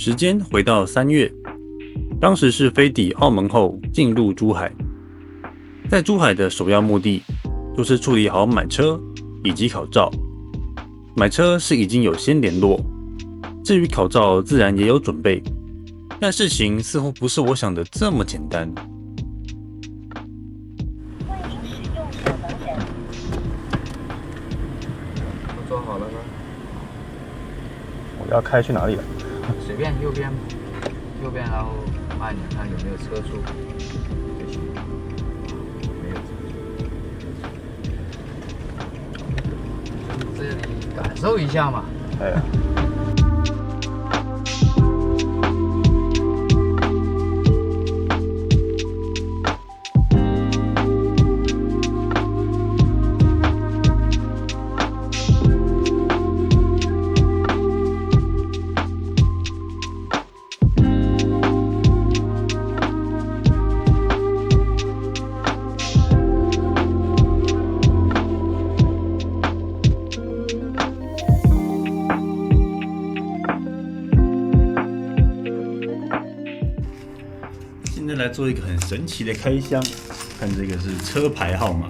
时间回到3月，当时是飞抵澳门后进入珠海，在珠海的首要目的就是处理好买车以及考照。买车是已经有先联络，至于考照自然也有准备，但事情似乎不是我想的这么简单。欢迎使用小门人。都装好了吗？我要开去哪里了？随便右边，然后按你看有没有车速就行。没有车速。这里感受一下嘛。哎呀。现在来做一个很神奇的开箱，看这个是车牌号码。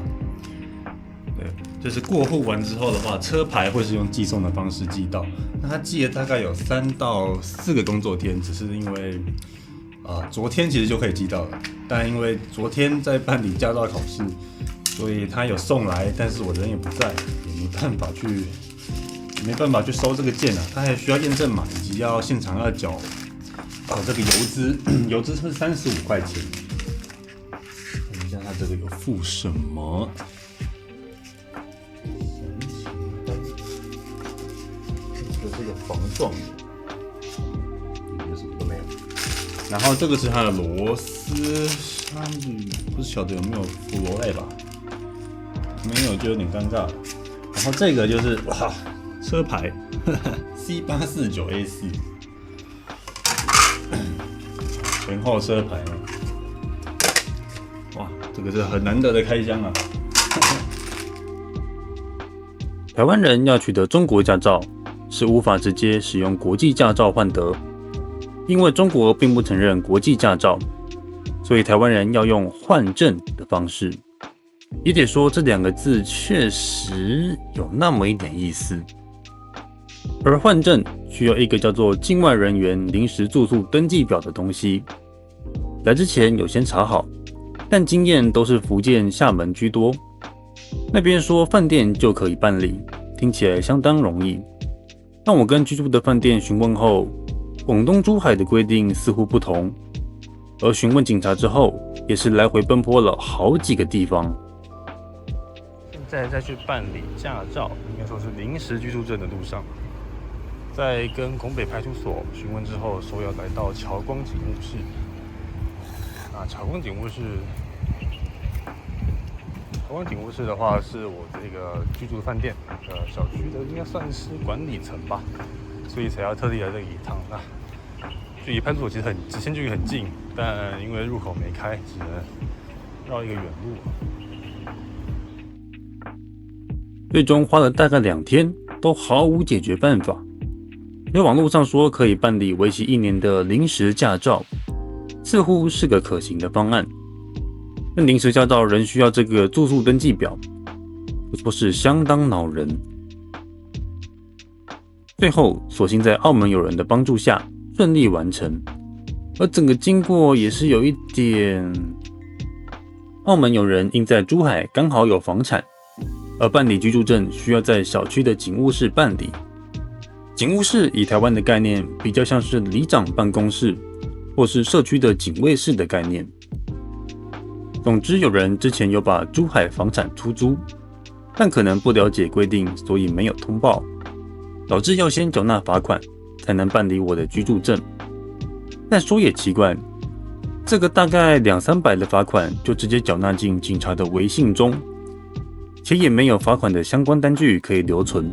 对，就是过户完之后的话，车牌会是用寄送的方式寄到。那它寄了大概有3到4个工作天，只是因为昨天其实就可以寄到了，但因为昨天在办理驾照考试，所以他有送来，但是我人也不在，也没办法去收这个件啊。他还需要验证码，以及要现场要缴。这个邮资是35块钱。看一下它这个有附什么？神奇的，这个是个防撞的，里面什么都没有。然后这个是它的螺丝，不是晓得有没有附螺类吧？没有就有点尴尬了。然后这个就是车牌C849A4。前后车牌哇，这个是很难得的开箱啊！台湾人要取得中国驾照，是无法直接使用国际驾照换得，因为中国并不承认国际驾照，所以台湾人要用换证的方式。也得说这2个字确实有那么一点意思。而换证需要一个叫做境外人员临时住宿登记表的东西，来之前有先查好，但经验都是福建厦门居多，那边说饭店就可以办理，听起来相当容易。但我跟居住的饭店询问后，广东珠海的规定似乎不同，而询问警察之后，也是来回奔波了好几个地方。现在再去办理驾照，应该说是临时居住证的路上。在跟拱北派出所询问之后，说要来到侨光警务室。侨光警务室的话，是我这个居住的饭店小区的，应该算是管理层吧，所以才要特地来这里一趟。那距离派出所其实直线距离很近，但因为入口没开，只能绕一个远路。最终花了大概2天，都毫无解决办法。因为网络上说可以办理为期1年的临时驾照，似乎是个可行的方案。但临时驾照仍需要这个住宿登记表，不说是相当恼人。最后，索性在澳门友人的帮助下顺利完成，而整个经过也是有一点，澳门友人因在珠海刚好有房产，而办理居住证需要在小区的警务室办理。警务室以台湾的概念比较像是里长办公室或是社区的警卫室的概念。总之，有人之前有把珠海房产出租，但可能不了解规定，所以没有通报，导致要先缴纳罚款才能办理我的居住证。但说也奇怪，这个大概200-300的罚款就直接缴纳进警察的微信中，且也没有罚款的相关单据可以留存。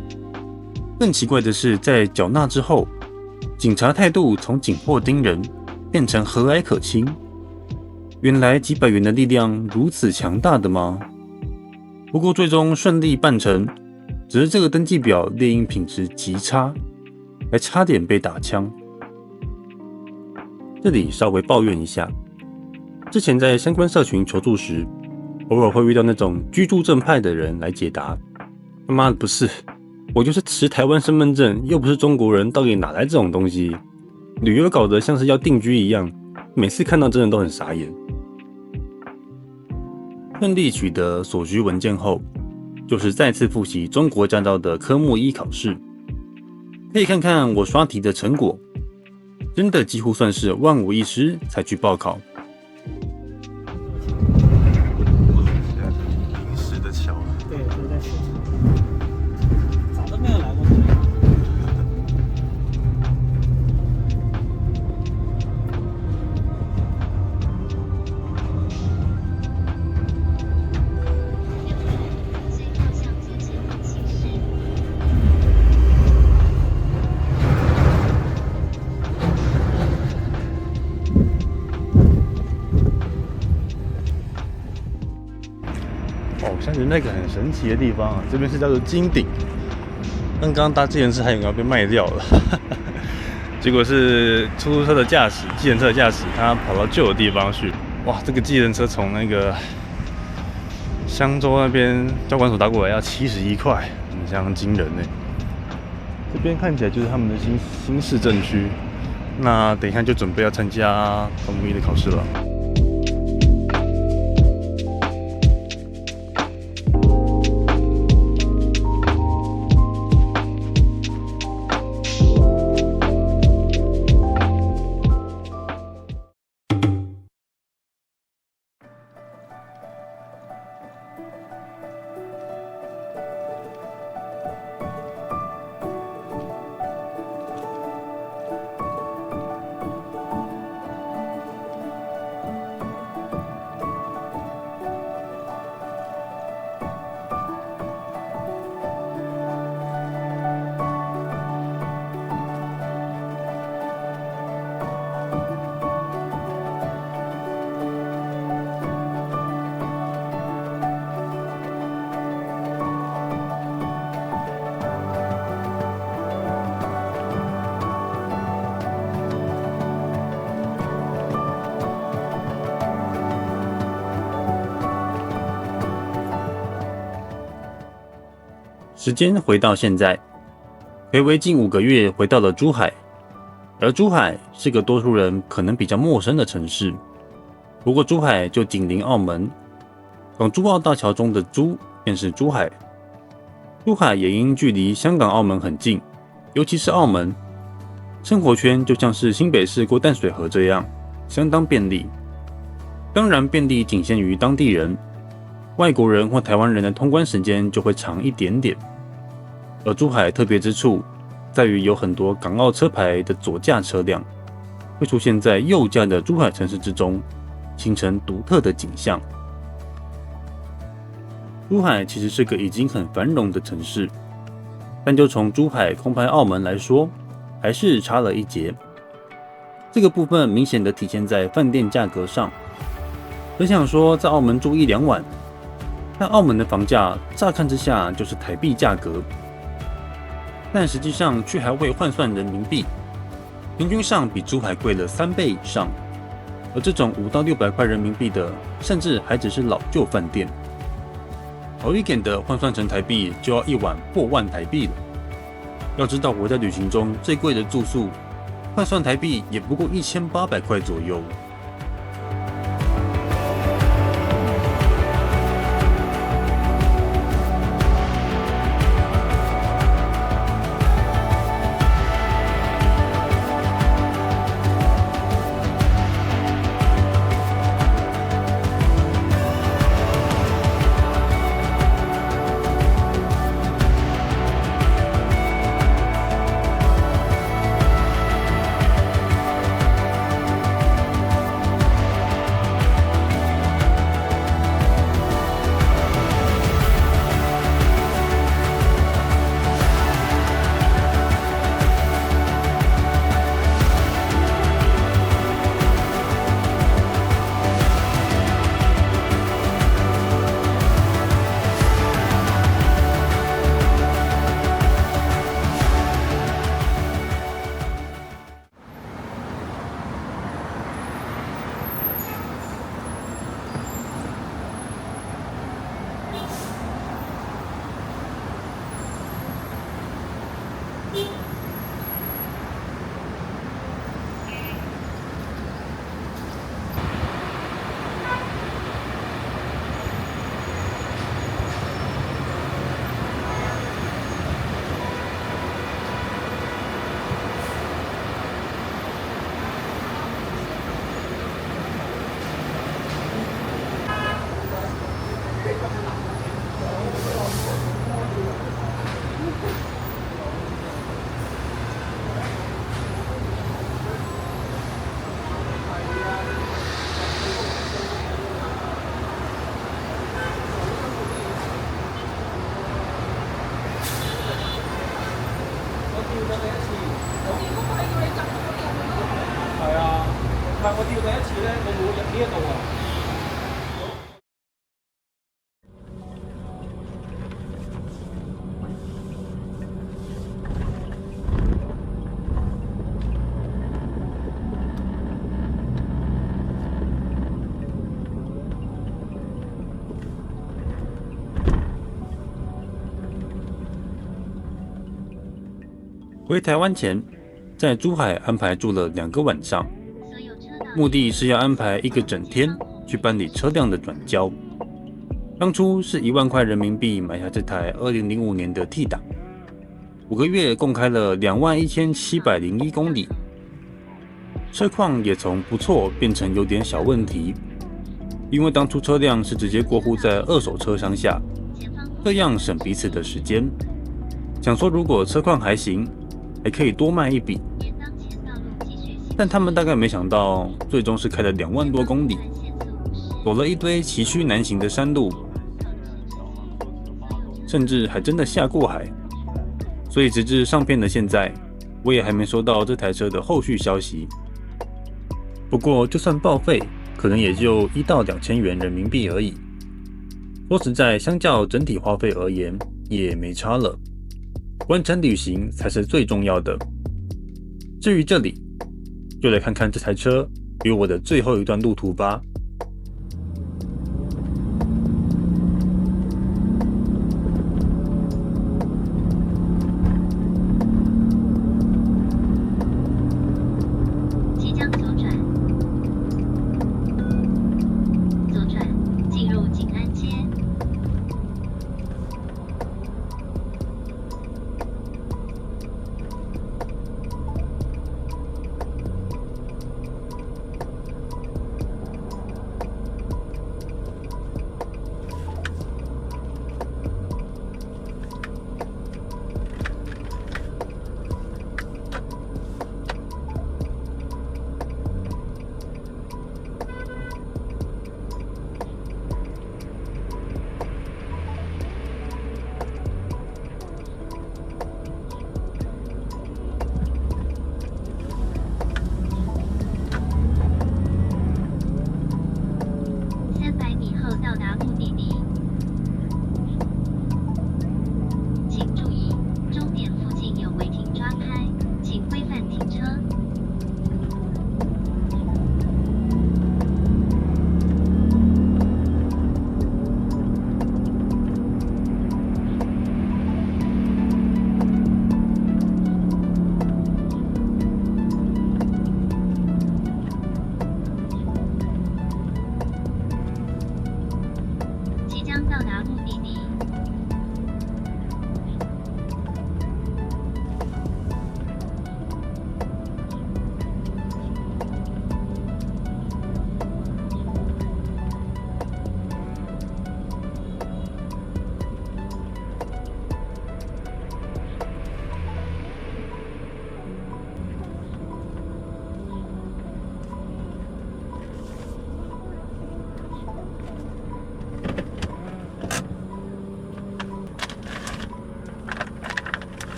更奇怪的是，在缴纳之后，警察态度从紧迫盯人变成和蔼可亲。原来几百元的力量如此强大的吗？不过最终顺利办成，只是这个登记表列印品质极差，还差点被打枪。这里稍微抱怨一下，之前在相关社群求助时，偶尔会遇到那种居住正派的人来解答。他妈的不是，我就是持台湾身份证，又不是中国人，到底哪来这种东西？旅游搞得像是要定居一样，每次看到真的都很傻眼。顺利取得所需文件后，就是再次复习中国驾照的科目1考试。可以看看我刷题的成果，真的几乎算是万无一失才去报考。临时的桥，对，都在学。早都没有来过这里。像是那个很神奇的地方啊，这边是叫做金顶。但刚刚搭计程车还有要被卖掉了，结果是出租车的驾驶、计程车的驾驶，他跑到旧的地方去。哇，这个计程车从那个香洲那边交管所打过来要71块，很相当惊人呢。这边看起来就是他们的新市镇区，那等一下就准备要参加科目1的考试了。时间回到现在，睽违近5个月回到了珠海，而珠海是个多数人可能比较陌生的城市。不过珠海就紧邻澳门，港珠澳大桥中的珠便是珠海。珠海也因距离香港、澳门很近，尤其是澳门，生活圈就像是新北市过淡水河这样，相当便利。当然，便利仅限于当地人，外国人或台湾人的通关时间就会长一点点。而珠海特别之处在于有很多港澳车牌的左驾车辆会出现在右驾的珠海城市之中，形成独特的景象。珠海其实是个已经很繁荣的城市，但就从珠海空拍澳门来说，还是差了一截。这个部分明显的体现在饭店价格上。本想说在澳门住1-2晚，但澳门的房价乍看之下就是台币价格，但实际上却还未换算人民币，平均上比珠海贵了3倍以上。而这种500到600块人民币的，甚至还只是老旧饭店。好一点的换算成台币就要1晚破万台币了。要知道我在旅行中最贵的住宿，换算台币也不过1800块左右。係啊，唔係我跳第一次咧，我冇入呢一度啊。回台湾前，在珠海安排住了2个晚上，目的是要安排1个整天去办理车辆的转交。当初是1万块人民币买下这台2005年的 T 档，5个月共开了21701公里，车况也从不错变成有点小问题，因为当初车辆是直接过户在二手车商下，这样省彼此的时间。想说如果车况还行，还可以多卖一笔，但他们大概没想到，最终是开了2万多公里，走了一堆崎岖难行的山路，甚至还真的下过海。所以直至上片的现在，我也还没收到这台车的后续消息。不过就算报废，可能也就1到2千元人民币而已。说实在，相较整体花费而言，也没差了。完成旅行才是最重要的。至于这里，就来看看这台车与我的最后一段路途吧。即将左转，进入景安街。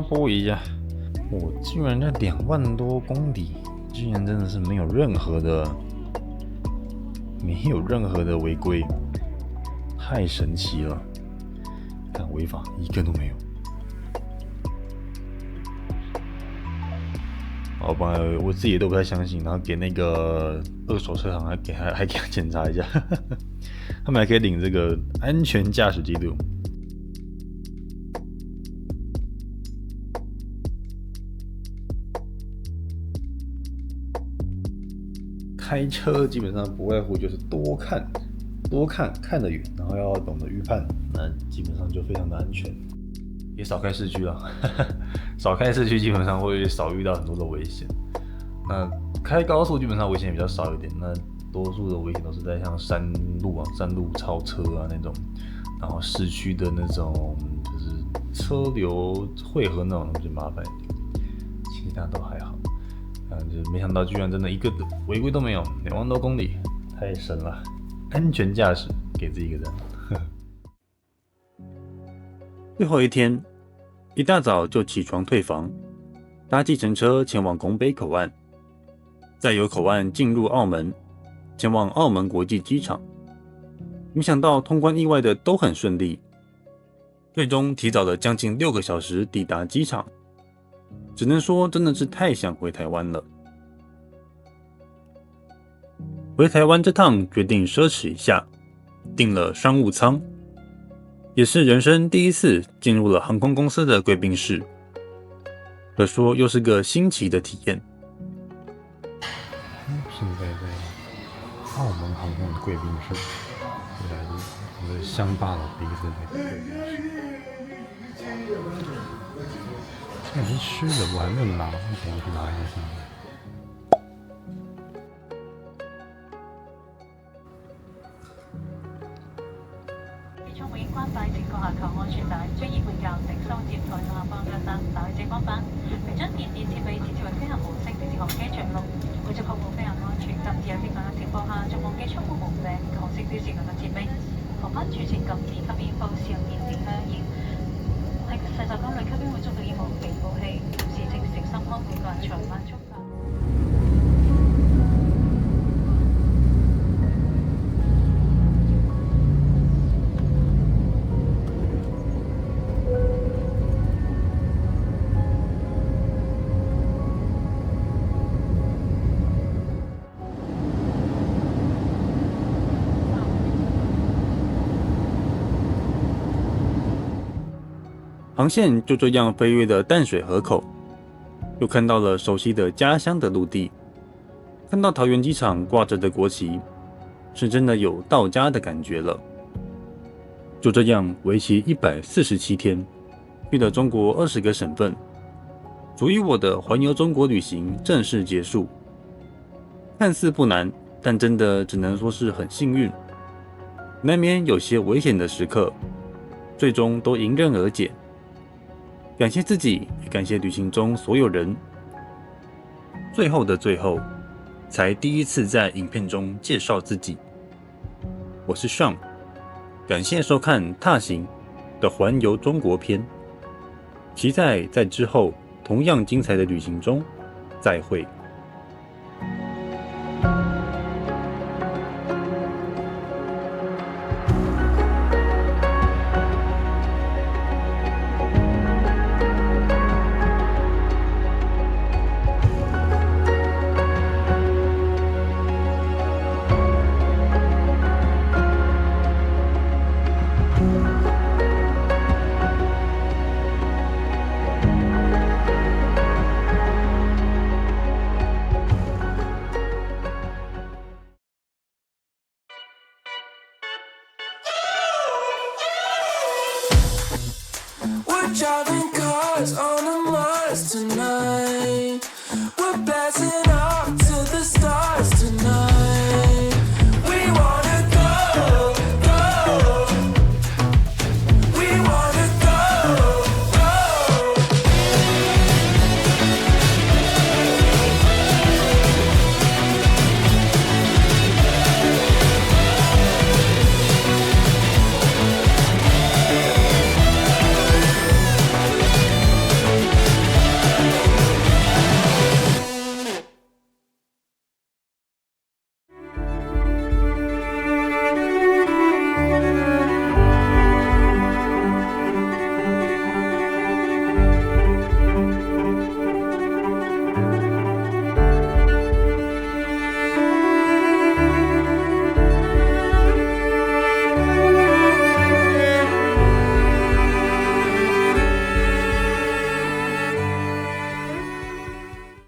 播一下，我居然在2万多公里，居然真的是没有任何的违规，太神奇了！看违法一个都没有。本来我自己都不太相信，然后给那个二手车行还给他检查一下，他们还可以领这个安全驾驶记录。开车基本上不外乎就是多看看得远，然后要懂得预判，那基本上就非常的安全。也少开市区啦，少开市区基本上会少遇到很多的危险。那开高速基本上危险比较少一点，那多数的危险都是在像山路超车啊那种，然后市区的那种就是车流汇合那种就麻烦一点，其他都还好。就没想到居然真的一个违规都没有，2万多公里，太神了！安全驾驶，给自己一个赞。最后一天，一大早就起床退房，搭计程车前往拱北口岸，再由口岸进入澳门，前往澳门国际机场。没想到通关意外的都很顺利，最终提早了将近6个小时抵达机场。只能说真的是太想回台湾了。回台湾这趟决定奢侈一下，订了商务舱，也是人生第一次进入了航空公司的贵宾室，可说又是个新奇的体验。现在在澳门航空的贵宾室，这来自我的乡巴佬第一次在贵宾室。这是湿的，我还没有拿，我等一下去拿一下。窗户已經關閉，請閣下扣安全帶，將椅背較直，收接台下方腳凳，打開遮光板，並將電子設備設置為飛行模式，直至航機着陸。為咗確保飛行安全，禁止有飛行嘅情況下，仲忘記窗戶無柄、紅色標示等嘅設備。航班全程禁止吸煙、報銷、燃點香煙。喺細集間裏，吸煙會觸到煙霧警報器，同時請小心看顧個人財物觸發。航线就这样飞越了淡水河口，又看到了熟悉的家乡的陆地，看到桃园机场挂着的国旗，是真的有到家的感觉了。就这样，为期147天，去了中国20个省份，属于我的环游中国旅行正式结束。看似不难，但真的只能说是很幸运，难免有些危险的时刻，最终都迎刃而解。感谢自己，也感谢旅行中所有人。最后的最后，才第一次在影片中介绍自己。我是 Sean， 感谢收看《踏行》的环游中国篇，期待在之后同样精彩的旅行中再会。We're driving cars on a Mars tonight.